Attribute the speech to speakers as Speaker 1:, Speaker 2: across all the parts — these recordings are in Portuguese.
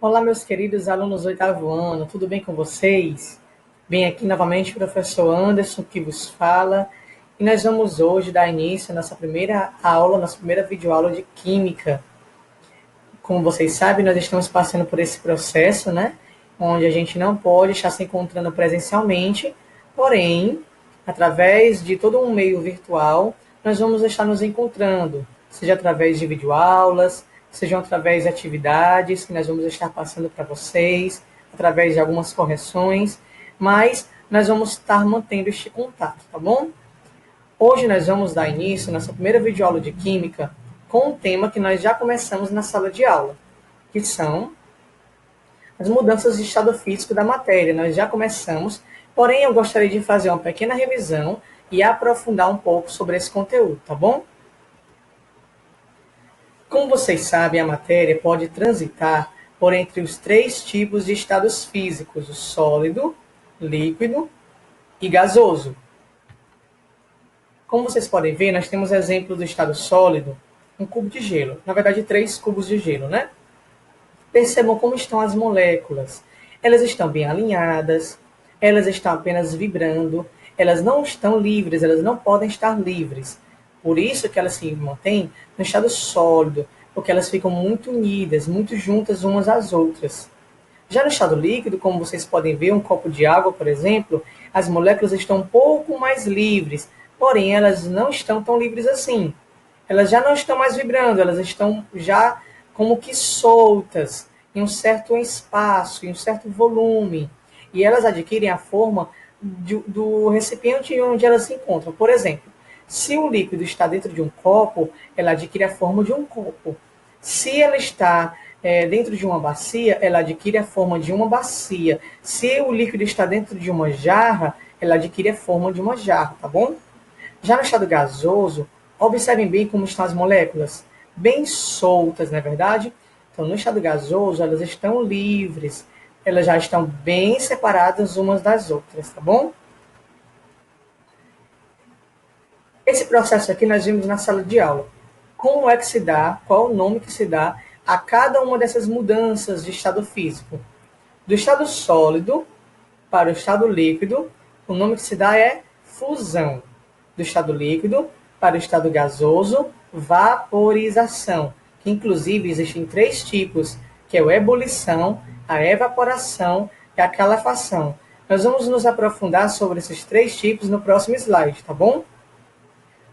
Speaker 1: Olá, meus queridos alunos do oitavo ano, tudo bem com vocês? Bem, aqui novamente o professor Anderson que vos fala, e nós vamos hoje dar início à nossa primeira aula, nossa primeira videoaula de Química. Como vocês sabem, nós estamos passando por esse processo, né? Onde a gente não pode estar se encontrando presencialmente, porém, através de todo um meio virtual, nós vamos estar nos encontrando, seja através de videoaulas, sejam através de atividades que nós vamos estar passando para vocês, através de algumas correções, mas nós vamos estar mantendo este contato, tá bom? Hoje nós vamos dar início à nossa primeira videoaula de Química com um tema que nós já começamos na sala de aula, que são as mudanças de estado físico da matéria. Nós já começamos, porém eu gostaria de fazer uma pequena revisão e aprofundar um pouco sobre esse conteúdo, tá bom? Como vocês sabem, a matéria pode transitar por entre os três tipos de estados físicos: o sólido, líquido e gasoso. Como vocês podem ver, nós temos exemplo do estado sólido, um cubo de gelo. Na verdade, 3 cubos de gelo, né? Percebam como estão as moléculas. Elas estão bem alinhadas, elas estão apenas vibrando, elas não estão livres, elas não podem estar livres. Por isso que elas se mantêm no estado sólido, porque elas ficam muito unidas, muito juntas umas às outras. Já no estado líquido, como vocês podem ver, um copo de água, por exemplo, as moléculas estão um pouco mais livres, porém elas não estão tão livres assim. Elas já não estão mais vibrando, elas estão já como que soltas em um certo espaço, em um certo volume. E elas adquirem a forma do recipiente onde elas se encontram. Por exemplo, se o líquido está dentro de um copo, ela adquire a forma de um copo. Se ela está dentro de uma bacia, ela adquire a forma de uma bacia. Se o líquido está dentro de uma jarra, ela adquire a forma de uma jarra, tá bom? Já no estado gasoso, observem bem como estão as moléculas, bem soltas, não é verdade? Então, no estado gasoso, elas estão livres, elas já estão bem separadas umas das outras, tá bom? Esse processo aqui nós vimos na sala de aula. Como é que se dá, qual o nome que se dá a cada uma dessas mudanças de estado físico? Do estado sólido para o estado líquido, o nome que se dá é fusão. Do estado líquido para o estado gasoso, vaporização, que inclusive existem 3 tipos, que é a ebulição, a evaporação e a calefação. Nós vamos nos aprofundar sobre esses 3 tipos no próximo slide, tá bom?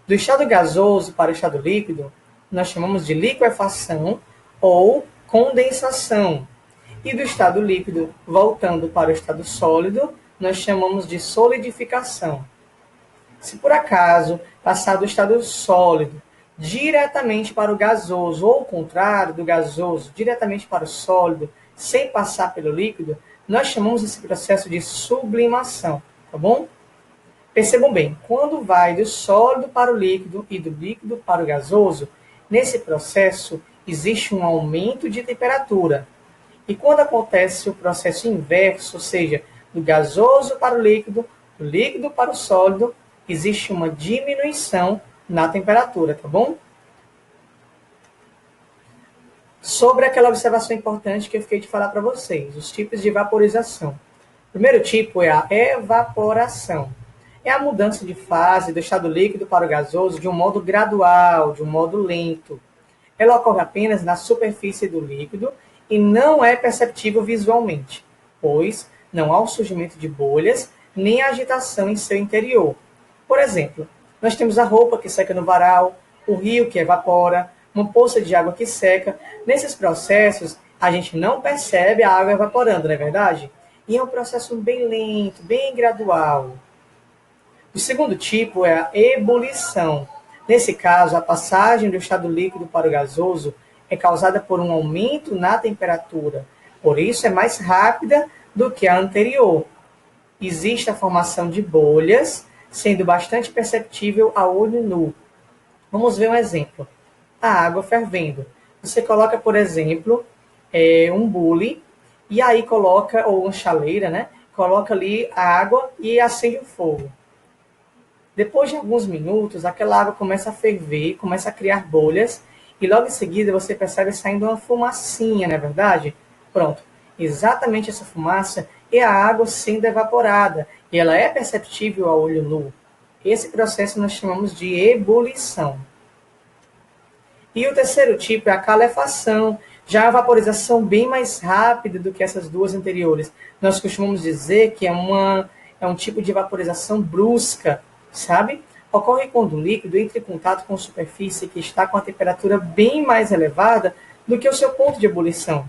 Speaker 1: Do estado gasoso para o estado líquido, nós chamamos de liquefação ou condensação. E do estado líquido, voltando para o estado sólido, nós chamamos de solidificação. Se por acaso passar do estado sólido diretamente para o gasoso, ou o contrário, do gasoso diretamente para o sólido, sem passar pelo líquido, nós chamamos esse processo de sublimação, tá bom? Percebam bem, quando vai do sólido para o líquido e do líquido para o gasoso, nesse processo existe um aumento de temperatura. E quando acontece o processo inverso, ou seja, do gasoso para o líquido, do líquido para o sólido, existe uma diminuição na temperatura, tá bom? Sobre aquela observação importante que eu fiquei de falar para vocês, os tipos de vaporização. O primeiro tipo é a evaporação. É a mudança de fase do estado líquido para o gasoso de um modo gradual, de um modo lento. Ela ocorre apenas na superfície do líquido e não é perceptível visualmente, pois não há o surgimento de bolhas nem agitação em seu interior. Por exemplo, nós temos a roupa que seca no varal, o rio que evapora, uma poça de água que seca. Nesses processos, a gente não percebe a água evaporando, não é verdade? E é um processo bem lento, bem gradual. O segundo tipo é a ebulição. Nesse caso, a passagem do estado líquido para o gasoso é causada por um aumento na temperatura. Por isso, é mais rápida do que a anterior. Existe a formação de bolhas, sendo bastante perceptível a olho nu. Vamos ver um exemplo. A água fervendo. Você coloca, por exemplo, um bule, e aí coloca, ou uma chaleira, né? Coloca ali a água e acende o fogo. Depois de alguns minutos, aquela água começa a ferver, começa a criar bolhas, e logo em seguida você percebe saindo uma fumacinha, não é verdade? Pronto. Exatamente essa fumaça é a água sendo evaporada e ela é perceptível a olho nu. Esse processo nós chamamos de ebulição. E o terceiro tipo é a calefação, já a vaporização bem mais rápida do que essas duas anteriores. Nós costumamos dizer que é um tipo de vaporização brusca, sabe? Ocorre quando o líquido entra em contato com superfície que está com a temperatura bem mais elevada do que o seu ponto de ebulição.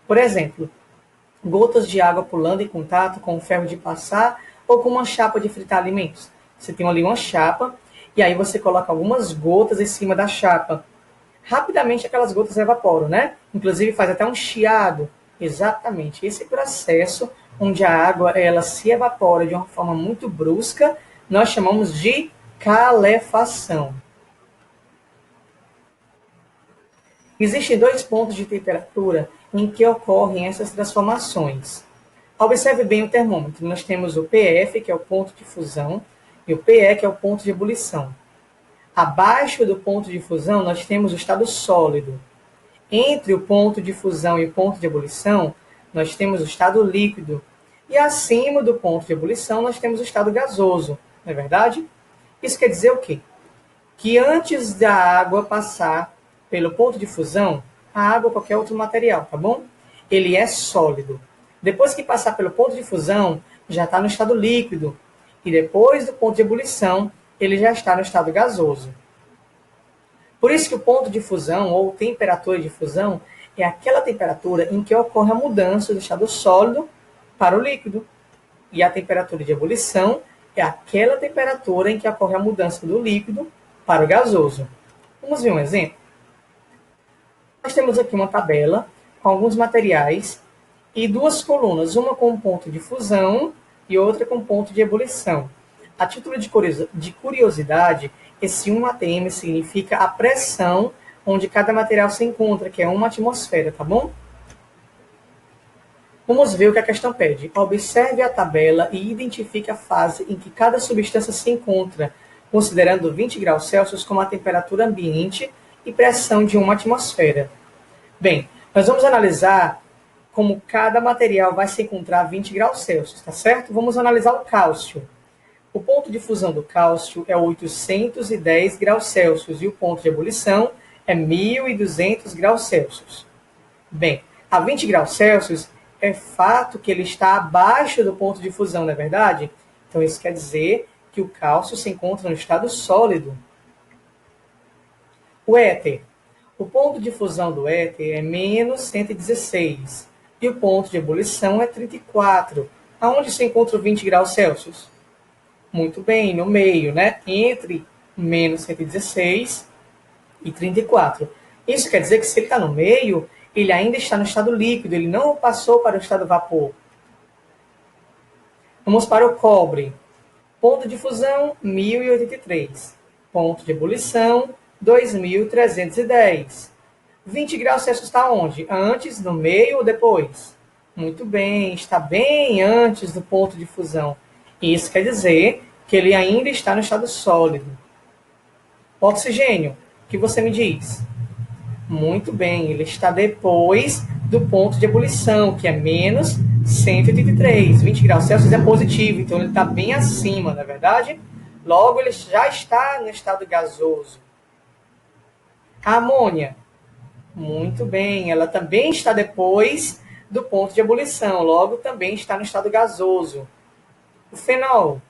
Speaker 1: Por exemplo, gotas de água pulando em contato com o ferro de passar ou com uma chapa de fritar alimentos. Você tem ali uma chapa e aí você coloca algumas gotas em cima da chapa. Rapidamente aquelas gotas evaporam, né? Inclusive faz até um chiado. Exatamente. Esse processo onde a água ela se evapora de uma forma muito brusca, nós chamamos de calefação. Existem dois pontos de temperatura em que ocorrem essas transformações. Observe bem o termômetro. Nós temos o PF, que é o ponto de fusão, e o PE, que é o ponto de ebulição. Abaixo do ponto de fusão, nós temos o estado sólido. Entre o ponto de fusão e o ponto de ebulição, nós temos o estado líquido. E acima do ponto de ebulição, nós temos o estado gasoso. Não é verdade? Isso quer dizer o quê? Que antes da água passar pelo ponto de fusão, a água ou qualquer outro material, tá bom? Ele é sólido. Depois que passar pelo ponto de fusão, já está no estado líquido. E depois do ponto de ebulição, ele já está no estado gasoso. Por isso que o ponto de fusão, ou temperatura de fusão, é aquela temperatura em que ocorre a mudança do estado sólido para o líquido. E a temperatura de ebulição é aquela temperatura em que ocorre a mudança do líquido para o gasoso. Vamos ver um exemplo? Nós temos aqui uma tabela com alguns materiais e duas colunas, uma com ponto de fusão e outra com ponto de ebulição. A título de curiosidade, esse 1 atm significa a pressão onde cada material se encontra, que é 1 atmosfera, tá bom? Vamos ver o que a questão pede. Observe a tabela e identifique a fase em que cada substância se encontra, considerando 20 graus Celsius como a temperatura ambiente e pressão de 1 atmosfera. Bem, nós vamos analisar como cada material vai se encontrar a 20 graus Celsius, tá certo? Vamos analisar o cálcio. O ponto de fusão do cálcio é 810 graus Celsius e o ponto de ebulição é 1.200 graus Celsius. Bem, a 20 graus Celsius é fato que ele está abaixo do ponto de fusão, não é verdade? Então isso quer dizer que o cálcio se encontra no estado sólido. O éter. O ponto de fusão do éter é menos 116 e o ponto de ebulição é 34. Aonde se encontra o 20 graus Celsius? Muito bem, no meio, né? Entre menos 116 e 34. Isso quer dizer que se ele está no meio, ele ainda está no estado líquido, ele não passou para o estado vapor. Vamos para o cobre. Ponto de fusão, 1083. Ponto de ebulição, 2310. 20 graus Celsius está onde? Antes, no meio ou depois? Muito bem, está bem antes do ponto de fusão. Isso quer dizer que ele ainda está no estado sólido. Oxigênio, o que você me diz? Muito bem, ele está depois do ponto de ebulição, que é menos 183. 20 graus Celsius é positivo, então ele está bem acima, não é verdade? Logo, ele já está no estado gasoso. A amônia, muito bem, ela também está depois do ponto de ebulição, logo também está no estado gasoso. O fenol,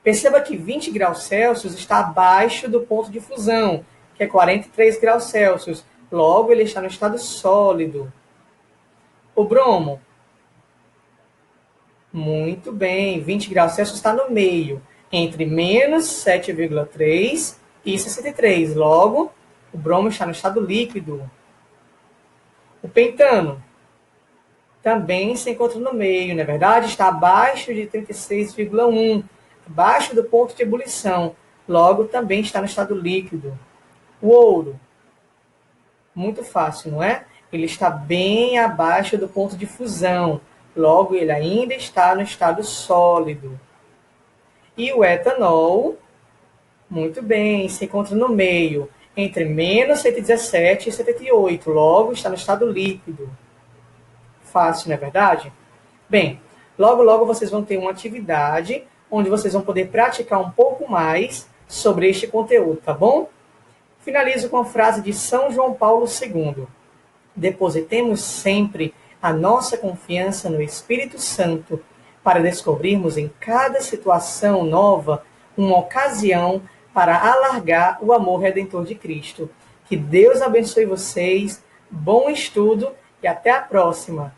Speaker 1: perceba que 20 graus Celsius está abaixo do ponto de fusão, que é 43 graus Celsius. Logo, ele está no estado sólido. O bromo, muito bem, 20 graus Celsius está no meio, entre menos 7,3 e 63. Logo, o bromo está no estado líquido. O pentano também se encontra no meio, não é verdade? Está abaixo de 36,1, abaixo do ponto de ebulição. Logo, também está no estado líquido. O ouro, muito fácil, não é? Ele está bem abaixo do ponto de fusão. Logo, ele ainda está no estado sólido. E o etanol, muito bem, se encontra no meio, entre menos 117 e 78. Logo, está no estado líquido. Fácil, não é verdade? Bem, logo logo vocês vão ter uma atividade onde vocês vão poder praticar um pouco mais sobre este conteúdo, tá bom? Finalizo com a frase de São João Paulo II. Depositemos sempre a nossa confiança no Espírito Santo para descobrirmos em cada situação nova uma ocasião para alargar o amor redentor de Cristo. Que Deus abençoe vocês, bom estudo e até a próxima!